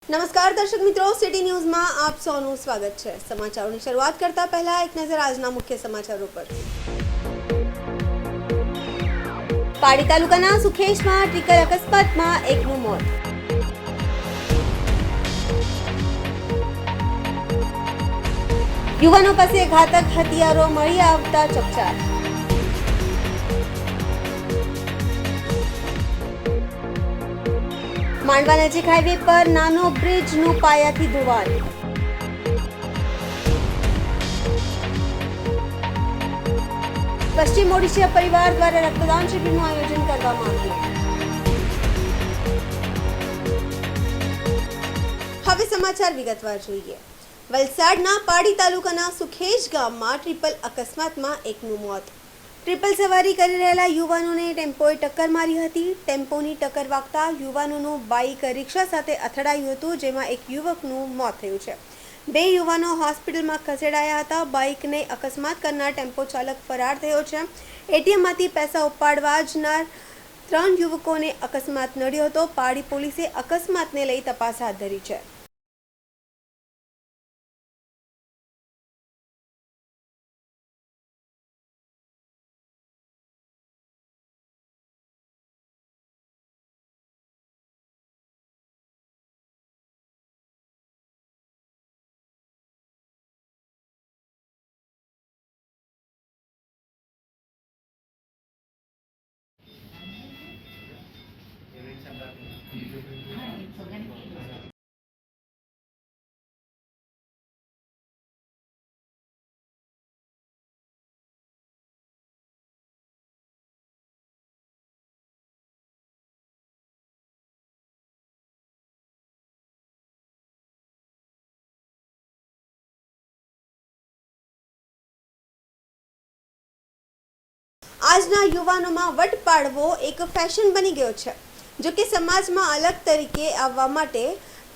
નમસ્કાર દર્શક મિત્રો, સિટી ન્યૂઝમાં આપ સૌનું સ્વાગત છે। સમાચારોની શરૂઆત કરતા પહેલા એક નજર આજના મુખ્ય સમાચારો પર। પાડી તાલુકાના સુખેશમાં ટ્રિકલ અકસ્માતમાં એકનું મોત। યુવાનો પાસે ઘાતક હથિયારો મળી આવતા ચકચાર। માંડવા નજીક હાઈવે પર નાનો બ્રિજનું પાયાથી ધોવાણ। પશ્ચિમ ઓડિશા પરિવાર દ્વારા રક્તદાન શિબિરનું આયોજન કરવામાં આવ્યું। હવે સમાચાર વિગતવાર જોઈએ। વલસાડના પાડી તાલુકાના સુખેશ ગામમાં ટ્રિપલ અકસ્માતમાં એકનું મોત। ટ્રિપલ સવારી કરી રહેલા યુવાનોને ટેમ્પોએ ટક્કર મારી હતી। ટેમ્પોની ટક્કર વાગતા યુવાનોનું બાઇક રિક્ષા સાથે અથડાયું હતું, જેમાં એક યુવકનું મોત થયું છે। બે યુવાનો હોસ્પિટલમાં ખસેડાયા હતા। બાઇકને અકસ્માત કરનાર ટેમ્પો ચાલક ફરાર થયો છે। એટીએમમાંથી પૈસા ઉપાડવા જનાર 3 યુવકોને અકસ્માત નડ્યો હતો। પાડી પોલીસે અકસ્માતને લઈ તપાસ હાથ ધરી છે। આજના યુવાનોમાં વટ પાડવો એક ફેશન બની ગયો છે। જો કે સમાજમાં અલગ તરીકે આવવા માટે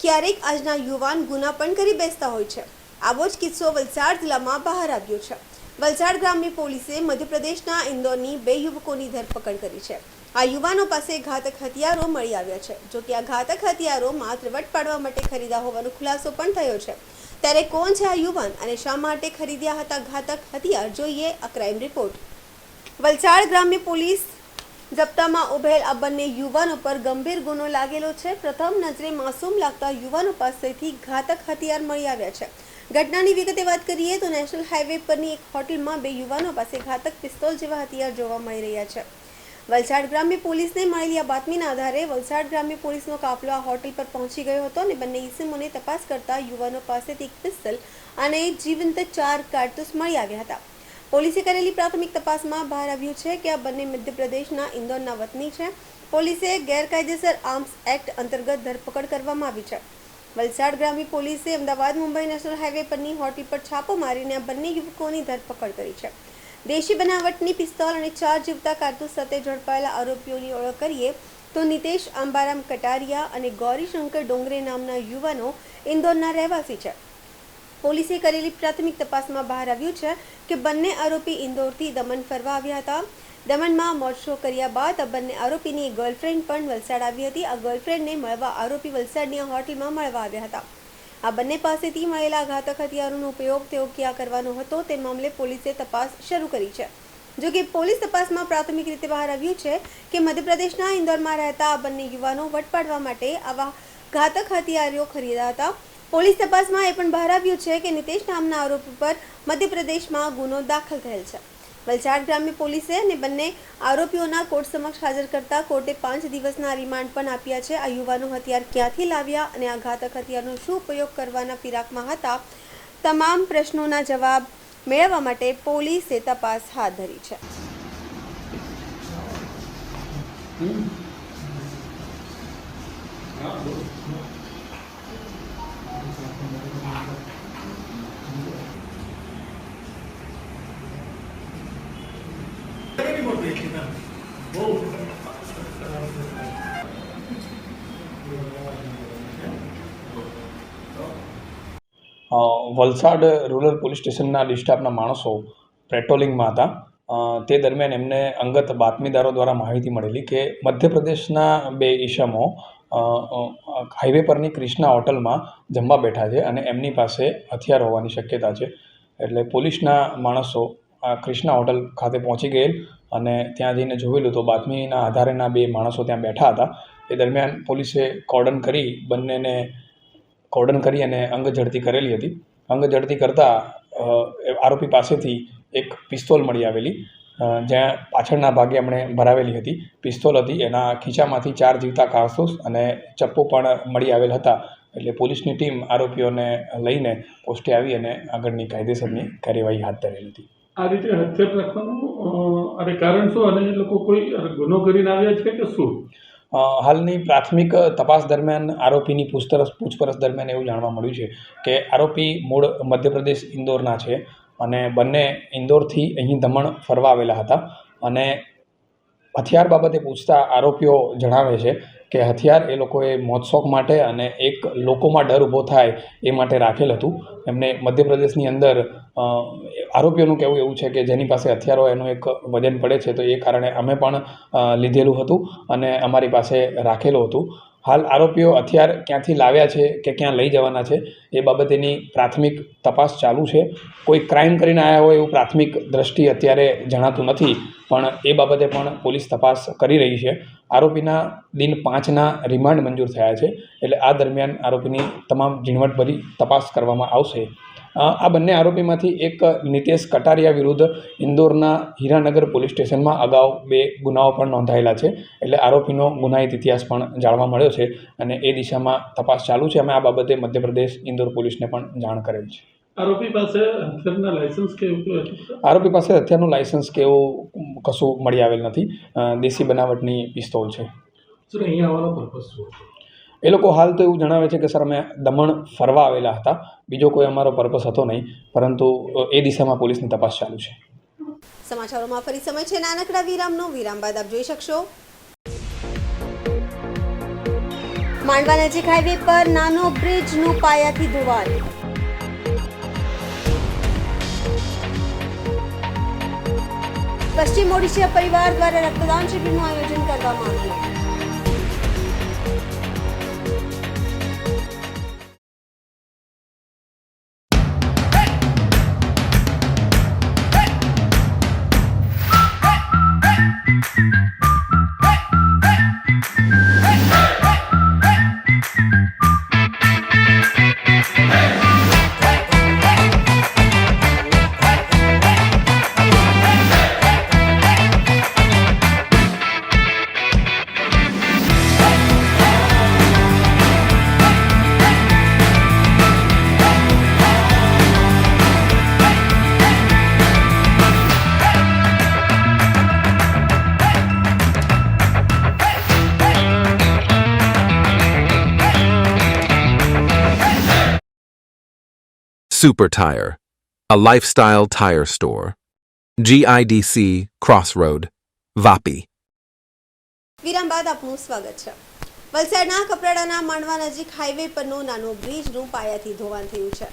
ક્યારેક આજના યુવાન ગુના પણ કરી બેસતા હોય છે। આવો જ કિસ્સો વલસાડ જિલ્લામાં બહાર આવ્યો છે। વલસાડ ગ્રામ્ય પોલીસે મધ્યપ્રદેશના ઇન્દોરની 2 યુવકોની ધરપકડ કરી છે। આ યુવાનો પાસે ઘાતક હથિયારો મળી આવ્યા છે। જો કે આ ઘાતક હથિયારો માત્ર વટ પાડવા માટે ખરીદ્યા હોવાનો ખુલાસો પણ થયો છે। ત્યારે કોણ છે આ યુવાન અને શા માટે ખરીદ્યા હતા ઘાતક હથિયાર, જોઈએ આ ક્રાઇમ રિપોર્ટ। વલસાડ ગ્રામ્ય પોલીસ જપ્તામાં ઉભેલ આ બંને યુવાનો પર ગંભીર ગુનો લાગેલો છે। પ્રથમ નજરે માસૂમ લાગતા યુવાનો પાસેથી ઘાતક હથિયાર મળી આવ્યા છે। ઘટનાની વિગતે વાત કરીએ તો નેશનલ હાઈવે પરની એક હોટલમાં 2 યુવાનો પાસે ઘાતક પિસ્તોલ જેવા હથિયાર જોવા મળી રહ્યા છે। વલસાડ ગ્રામ્ય પોલીસને મળેલી આ બાતમીના આધારે વલસાડ ગ્રામ્ય પોલીસનો કાફલો આ હોટલ પર પહોંચી ગયો હતો અને બંને ઇસમોને તપાસ કરતા યુવાનો પાસેથી એક પિસ્તલ અને જીવંત 4 કારતૂસ મળી આવ્યા હતા। પોલીસે કરેલી પ્રાથમિક તપાસમાં બહાર આવ્યું છે કે આ બંને મધ્યપ્રદેશના ઇન્દોરના વતની છે। પોલીસે ગેરકાયદેસર આર્મ્સ એક્ટ અંતર્ગત ધરપકડ કરવામાં આવી છે। વલસાડ ગ્રામ્ય પોલીસે અમદાવાદ મુંબઈ નેશનલ હાઈવે પરની હોટલ પર છાપો મારીને આ બંને યુવકોની ધરપકડ કરી છે। દેશી બનાવટની પિસ્તોલ અને 4 જીવતા કારતૂસ સાથે ઝડપાયેલા આરોપીઓની ઓળખ કરીએ તો નિતેશ આંબારામ કટારિયા અને ગૌરીશંકર ડોંગરે નામના યુવાનો ઇન્દોરના રહેવાસી છે। પોલીસે કરેલી પ્રાથમિક તપાસમાં બહાર આવ્યું છે કે બંને આરોપી ઇન્દોરથી દમણ ફરવા આવ્યા હતા। દમણમાં મોજ શો કર્યા બાદ આ બંને આરોપીની ગર્લફ્રેન્ડ પણ વલસાડ આવી હતી। આ ગર્લફ્રેન્ડને મળવા આરોપી વલસાડની હોટલમાં મળવા આવ્યા હતા। આ બંને પાસેથી મળેલા ઘાતક હથિયારોનો ઉપયોગ તેઓ ક્યાં કરવાનો હતો તે મામલે પોલીસે તપાસ શરૂ કરી છે। જો કે પોલીસ તપાસમાં પ્રાથમિક રીતે બહાર આવ્યું છે કે મધ્યપ્રદેશના ઇન્દોરમાં રહેતા આ બંને યુવાનો વટ પાડવા માટે આવા ઘાતક હથિયારો ખરીદ્યા હતા। પોલીસ તપાસમાં એ પણ બહાર આવ્યું છે કે નિતેશ નામના આરોપી પર મધ્યપ્રદેશમાં ગુનો દાખલ થયેલ છે। વલસાડ ગ્રામ્ય પોલીસે અને બંને આરોપીઓના કોર્ટ સમક્ષ હાજર કરતા કોર્ટે 5 દિવસના રિમાન્ડ પણ આપ્યા છે। આ યુવાનો હથિયાર ક્યાંથી લાવ્યા અને આ ઘાતક હથિયારનો શું ઉપયોગ કરવાના ફિરાકમાં હતા, તમામ પ્રશ્નોના જવાબ મેળવવા માટે પોલીસે તપાસ હાથ ધરી છે। વલસાડ રૂરલ પોલીસ સ્ટેશનના ડિસ્ટાફના માણસો પેટ્રોલિંગમાં હતા। તે દરમિયાન એમને અંગત બાતમીદારો દ્વારા માહિતી મળેલી કે મધ્યપ્રદેશના 2 ઈસમો હાઈવે પરની ક્રિષ્ના હોટલમાં જમવા બેઠા છે અને એમની પાસે હથિયાર હોવાની શક્યતા છે. એટલે પોલીસના માણસો આ ક્રિષ્ના હોટલ ખાતે પહોંચી ગયેલ અને ત્યાં જઈને જોયેલું તો બાતમીના આધારેના 2 માણસો ત્યાં બેઠા હતા. એ દરમિયાન પોલીસે કોર્ડન કરી અને અંગઝડતી કરેલી હતી. અંગઝડતી કરતાં આરોપી પાસેથી એક પિસ્તોલ મળી આવેલી, જ્યાં પાછળના ભાગે એમણે ભરાવેલી હતી. પિસ્તોલ હતી, એના ખીચામાંથી 4 જીવતા કારતૂસ અને ચપ્પુ પણ મળી આવેલ હતા. એટલે પોલીસની ટીમ આરોપીઓને લઈને પોસ્ટે આવી અને આગળની કાયદેસરની કાર્યવાહી હાથ ધરેલી હતી. આ રીતે હથિયાર રાખવાનું કારણ શું, અને એ લોકો કોઈ ગુનો કરીને આવ્યા છે કે શું? હાલની પ્રાથમિક તપાસ દરમિયાન આરોપીની પૂછપરછ દરમિયાન એવું જાણવા મળ્યું છે કે આરોપી મૂળ મધ્યપ્રદેશ ઇન્દોરના છે અને બંને ઇન્દોરથી અહીં દમણ ફરવા આવેલા હતા. અને હથિયાર બાબતે પૂછતા આરોપીઓ જણાવે છે કે હથિયાર એ લોકોએ મોજશોખ માટે અને એક લોકોમાં ડર ઊભો થાય એ માટે રાખેલ હતું. એમને મધ્યપ્રદેશની અંદર આરોપીઓનું કહેવું એવું છે કે જેની પાસે હથિયાર હોય એનું એક વજન પડે છે, તો એ કારણે અમે પણ લીધેલું હતું અને અમારી પાસે રાખેલું હતું. હાલ આરોપીઓ હથિયાર ક્યાંથી લાવ્યા છે કે ક્યાં લઈ જવાના છે એ બાબતેની પ્રાથમિક તપાસ ચાલુ છે. કોઈ ક્રાઇમ કરીને આવ્યા હોય એવું પ્રાથમિક દ્રષ્ટિ અત્યારે જણાતું નથી, પણ એ બાબતે પણ પોલીસ તપાસ કરી રહી છે. આરોપીના દિન 5ના રિમાન્ડ મંજૂર થયા છે, એટલે આ દરમિયાન આરોપીની તમામ ઝીણવટભરી તપાસ કરવામાં આવશે. આ બંને આરોપીમાંથી એક નિતેશ કટારિયા વિરુદ્ધ ઇન્દોરના હીરાનગર પોલીસ સ્ટેશનમાં અગાઉ 2 ગુનાઓ પણ નોંધાયેલા છે. એટલે આરોપીનો ગુનાહિત ઇતિહાસ પણ જાણવા મળ્યો છે અને એ દિશામાં તપાસ ચાલુ છે. અમે આ બાબતે મધ્યપ્રદેશ ઇન્દોર પોલીસને પણ જાણ કરેલ છે. આરોપી પાસે હથિયારના લાયસન્સ કે એવું હતું? આરોપી પાસે હથિયારનું લાયસન્સ કે એવું કશું મળી આવેલ નથી. દેશી બનાવટની પિસ્તોલ છે. સર, અહીંયા આવવાનો પર્પઝ શું હતો? એ લોકો હાલ તો એવું જણાવે છે કે સર અમે દમણ ફરવા આવેલા હતા, બીજો કોઈ અમારો પર્પસ હતો નહીં, પરંતુ એ દિશામાં પોલીસની તપાસ ચાલુ છે. સમાચારોમાં ફરી સમય છે નાનકડા વિરામનો. વિરામ બાદ આપ જોઈ શકશો માંડવા નજીક હાઈવે પર નાનો બ્રિજનું પાયાથી ધોવાણ. પશ્ચિમ ઓડિશા પરિવાર દ્વારા રક્તદાન શિબિરનું આયોજન કરવામાં આવ્યું. Super Tire, a lifestyle tire store. GIDC Crossroad, Vapi. વિરામ બાદ આપનું સ્વાગત છે. વલસાડના કપરાડાના માંડવા નજીક હાઈવે પરનો નાનો બ્રિજનું પાયાથી ધોવાણ થયું છે.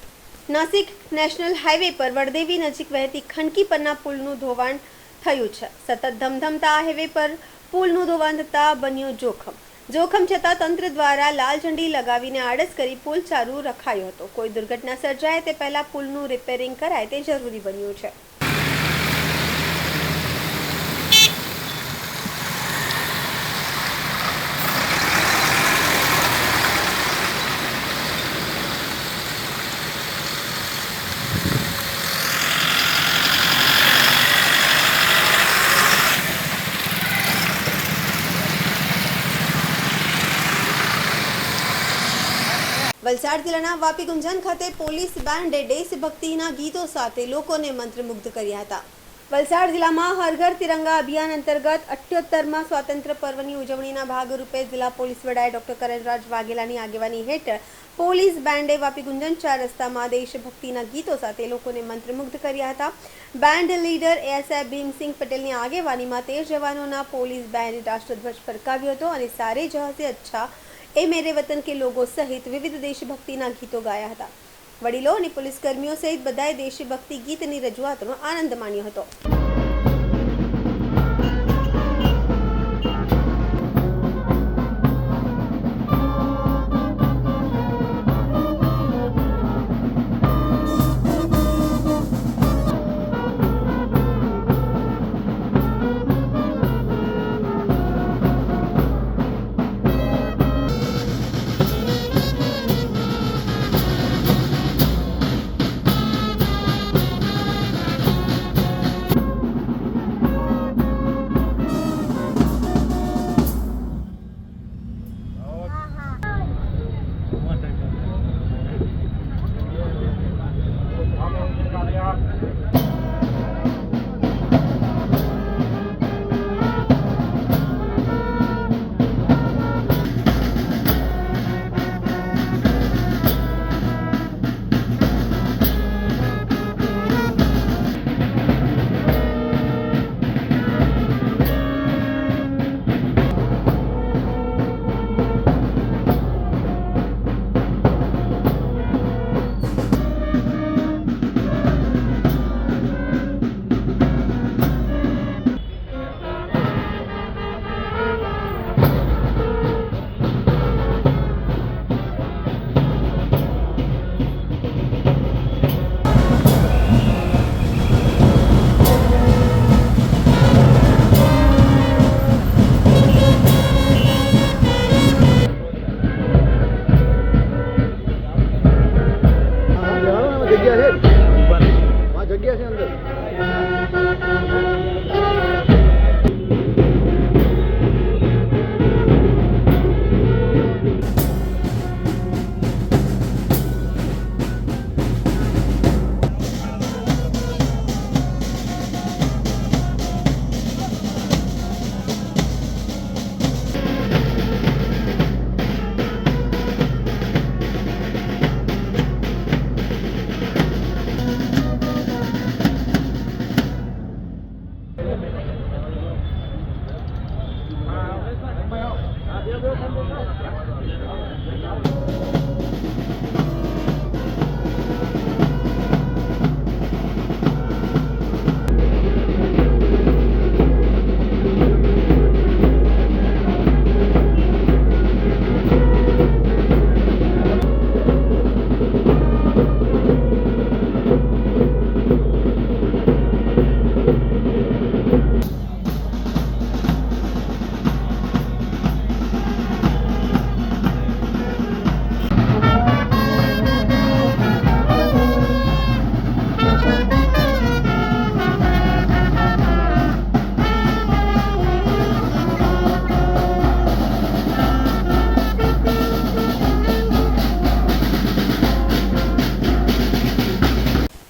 નાસિક નેશનલ હાઈવે પર વડદેવી નજીક વહેતી ખંડકી પરના પુલનું ધોવાણ થયું છે. સતત ધમધમતા આ હાઈવે પર પુલનું ધોવાણ થતાં બન્યું જોખમ છતાં તંત્ર દ્વારા લાલ ઝંડી લગાવીને આડસ કરી પુલ ચાલુ રખાયો હતો. કોઈ દુર્ઘટના સર્જાય તે પહેલા પુલનું રિપેરિંગ કરાય તે જરૂરી બન્યું છે. વલસાડ જિલ્લાના વાપી ગુંજન ખાતે પોલીસ બેન્ડે દેશભક્તિના ગીતો સાથે લોકોને મંત્રમુગ્ધ કર્યા હતા. વલસાડ જિલ્લામાં હર ઘર તિરંગા અભિયાન અંતર્ગત 78માં સ્વાતંત્ર્ય પર્વની ઉજવણીના ભાગરૂપે જિલ્લા પોલીસ વડાએ ડોક્ટર કરણરાજ વાઘેલાની આગેવાની હેઠળ પોલીસ બેન્ડે વાપી ગુંજન 4 રસ્તામાં દેશભક્તિના ગીતો સાથે લોકોને મંત્રમુગ્ધ કર્યા હતા. બેન્ડ લીડર એએસઆઈ ભીમસિંહ પટેલની આગેવાનીમાં 13 જવાનોના પોલીસ બેન્ડ રાષ્ટ્રધ્વજ ફરકાવ્યો હતો અને સારે જહાં સે અચ્છા એ મેરે વતન કે લોગો સહિત વિવિધ દેશભક્તિના ગીતો ગાયા હતા. વડીલો અને પોલીસ કર્મીઓ સહિત બધાએ દેશભક્તિ ગીતની રજૂઆતનો આનંદ માણ્યો હતો.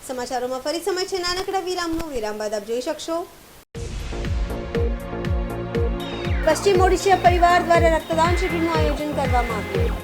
સમાચારોમાં ફરી સમય છે નાનકડા વિરામનો. વિરામ બાદ આપ જોઈ શકશો પશ્ચિમ ઓડિશા પરિવાર દ્વારા રક્તદાન શિબિરનું આયોજન કરવામાં આવ્યું.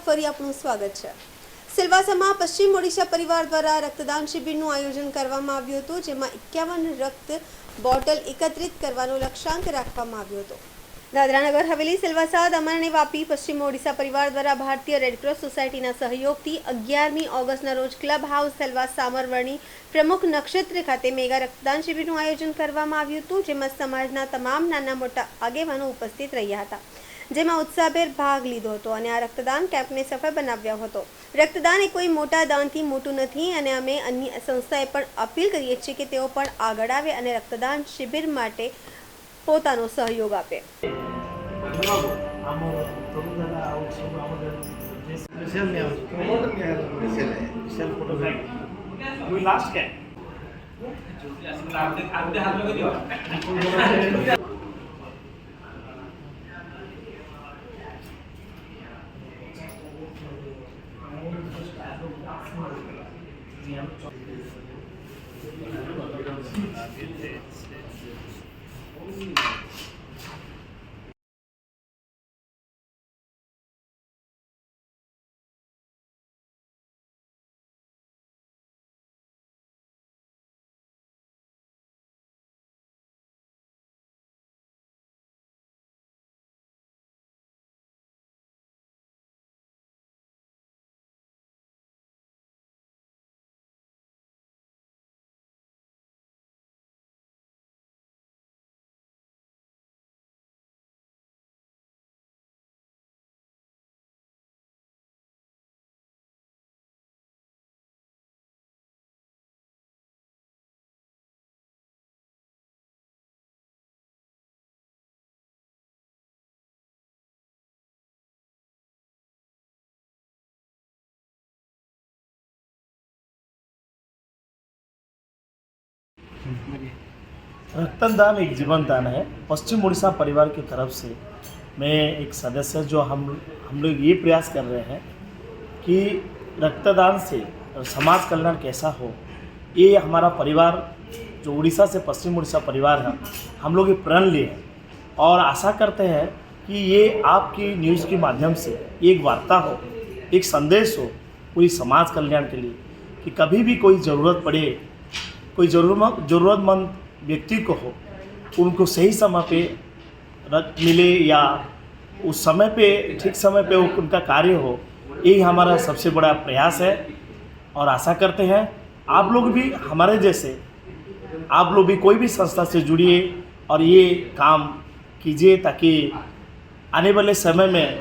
ફરી આપનું સ્વાગત છે. સિલવાસામાં પશ્ચિમ ઓડિશા પરિવાર દ્વારા રક્તદાન શિબિરનું આયોજન કરવામાં આવ્યું હતું, જેમાં 51 રક્ત બોટલ એકત્રિત કરવાનો લક્ષ્યાંક રાખવામાં આવ્યો હતો. દાદરાનગર હવેલી, સિલવાસા, દમણ અને વાપી પશ્ચિમ ઓડિશા પરિવાર દ્વારા ભારતીય રેડક્રોસ સોસાયટીના સહયોગથી 11મી ઓગસ્ટના રોજ ક્લબ હાઉસ સેલવાસ સામરવર્ણી પ્રમુખ નક્ષત્ર ખાતે મેગા રક્તદાન શિબિરનું આયોજન કરવામાં આવ્યું હતું, જેમાં સમાજના તમામ નાના મોટા આગેવાનો ઉપસ્થિત રહ્યા હતા, જેમાં ઉત્સાહભેર ભાગ લીધો હતો અને આ રક્તદાન કેમ્પને સફળ બનાવ્યો હતો. રક્તદાન એ કોઈ મોટા દાનથી મોટું નથી અને અમે અન્ય સંસ્થાએ પણ અપીલ કરીએ છીએ કે તેઓ પણ આગળ આવે અને રક્તદાન શિબિર માટે પોતાનો સહયોગ આપે. रक्तदान एक जीवन दान है। पश्चिम उड़ीसा परिवार की तरफ से मैं एक सदस्य जो हम लोग ये प्रयास कर रहे हैं कि रक्तदान से समाज कल्याण कैसा हो, ये हमारा परिवार जो उड़ीसा से पश्चिम उड़ीसा परिवार है, हम लोग ये प्रण लिए हैं और आशा करते हैं कि ये आपकी न्यूज़ के माध्यम से एक वार्ता हो, एक संदेश हो पूरी समाज कल्याण के लिए कि कभी भी कोई ज़रूरत पड़े, कोई ज़रूरतमंद व्यक्ति को हो, उनको सही समय पे रक्त मिले या उस समय पे ठीक समय पे उनका कार्य हो, यही हमारा सबसे बड़ा प्रयास है। और आशा करते हैं आप लोग भी हमारे जैसे, आप लोग भी कोई भी संस्था से जुड़िए और ये काम कीजिए ताकि आने वाले समय में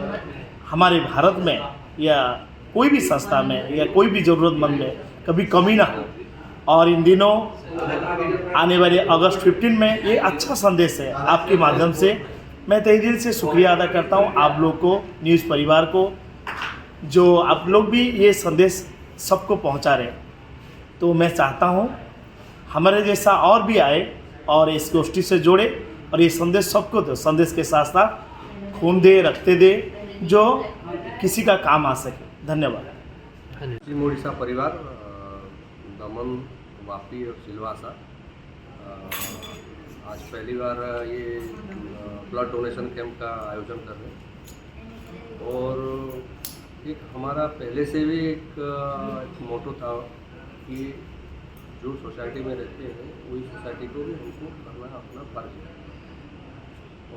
हमारे भारत में या कोई भी संस्था में या कोई भी ज़रूरतमंद में कभी कमी ना हो। और इन दिनों आने वाले अगस्त 15 में ये अच्छा संदेश है आपके माध्यम से। मैं तहे दिल से शुक्रिया अदा करता हूँ आप लोग को, न्यूज़ परिवार को, जो आप लोग भी ये संदेश सबको पहुँचा रहे। तो मैं चाहता हूँ हमारे जैसा और भी आए और इस गोष्ठी से जोड़े और ये संदेश सबको दो। संदेश के साथ साथ खून दे, रखते दे, जो किसी का काम आ सके। धन्यवाद। पश्चिम उड़ीसा परिवार दमन, वापी और सिलवासा आज पहली बार ये ब्लड डोनेशन कैंप का आयोजन कर रहे हैं। और एक हमारा पहले से भी एक मोटो था कि जो सोसाइटी में रहते हैं वही सोसाइटी को भी हमको करना अपना फर्ज है।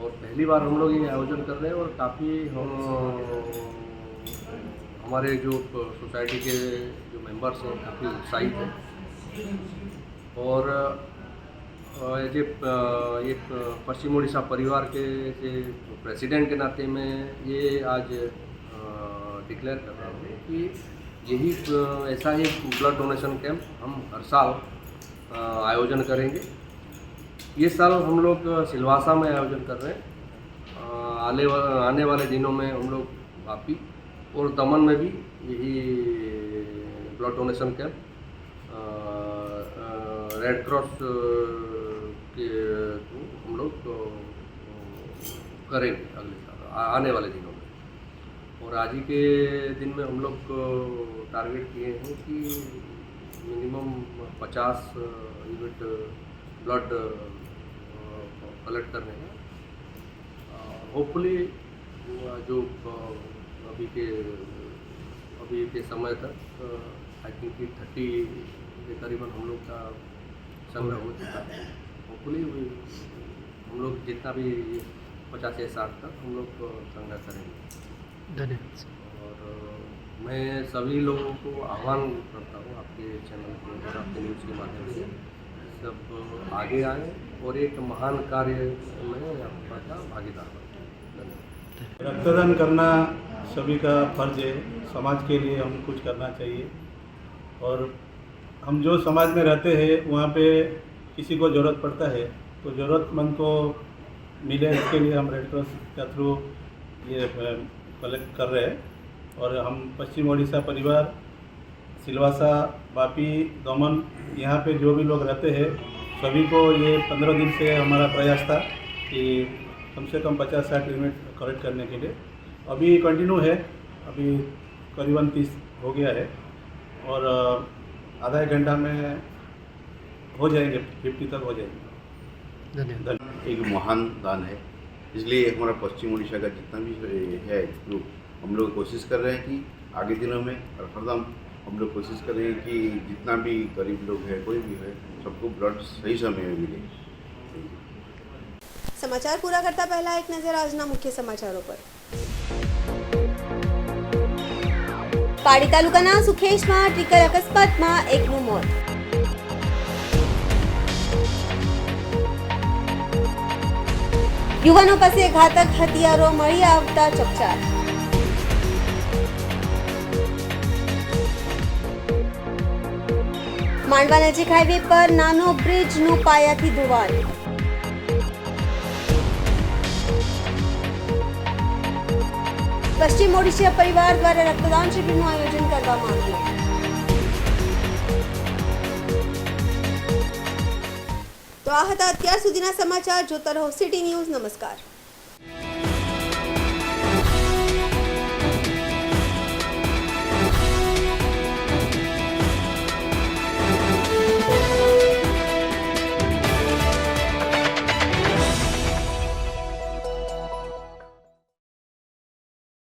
और पहली बार हम लोग ये आयोजन कर रहे हैं और काफ़ी हमारे जो सोसाइटी के जो मेंबर्स हैं काफ़ी उत्साहित हैं। और ये पश्चिम उड़ीसा परिवार के प्रेसिडेंट के नाते मैं ये आज डिक्लेयर कर रहा हूँ कि यही ऐसा ही ब्लड डोनेशन कैंप हम हर साल आयोजन करेंगे। ये साल हम लोग सिलवासा में आयोजन कर रहे हैं। आने वाले दिनों में हम लोग वापी और दमन में भी यही blood donation camp red cross के हम लोग करेंगे अगले साल आने वाले दिनों में। और आज ही के दिन में हम लोग टारगेट किए हैं कि मिनिमम 50 यूनिट ब्लड कलेक्ट करने हैं। होपफुली जो अभी के समय तक आई थिंक कि 30 के करीबन हम लोग का संग्रह हो चुका है। होपफुली हम लोग जितना भी 50 या 60 तक हम लोग संग्रह करेंगे। धन्यवाद। और मैं सभी लोगों को आह्वान करता हूँ आपके चैनल के और आपके न्यूज़ के माध्यम से सब आगे आएँ और एक महान कार्य में आपका भागीदार बनें। रक्तदान करना सभी का फर्ज है। समाज के लिए हम कुछ करना चाहिए और हम जो समाज में रहते हैं वहाँ पे किसी को ज़रूरत पड़ता है तो ज़रूरतमंद को मिले, इसके लिए हम रेड क्रॉस के थ्रू ये कलेक्ट कर रहे हैं। और हम पश्चिम उड़ीसा परिवार सिलवासा, वापी, दमन, यहाँ पे जो भी लोग रहते हैं सभी को ये 15 दिन से हमारा प्रयास था कि कम से कम 50-60 यूनिट कलेक्ट करने के लिए। अभी कंटिन्यू है, अभी करीबन 30 हो गया है और आधा एक घंटा में हो जाएंगे, 50 तक हो जाएंगे। धन्यवाद। एक महान दान है, इसलिए हमारा पश्चिम उड़ीसा का जितना भी है ग्रुप, हम लोग कोशिश कर रहे हैं कि आगे दिनों में और हरदम हम लोग कोशिश कर रहे हैं कि जितना भी गरीब लोग है, कोई भी है, सबको ब्लड सही समय में मिले। સમાચાર પૂરા કરતા પહેલા એક નજર આજના મુખ્ય સમાચારો પર। પાડી તાલુકાના સુખેશમાં ટ્રિકર અકસ્માતમાં એકનું મોત। યુવાનો પાસે ઘાતક હથિયારો મળી આવતા ચકચાર। માંડવા નજીક હાઈવે પર નાનો બ્રિજનું પાયાથી ધોવાણ। પશ્ચિમ ઓડિશા પરિવાર દ્વારા રક્તદાન શિબિરનું આયોજન કરવામાં આવ્યું। તો આ હતા અત્યાર સુધીના સમાચાર. જોતા રહો સિટી ન્યૂઝ. નમસ્કાર.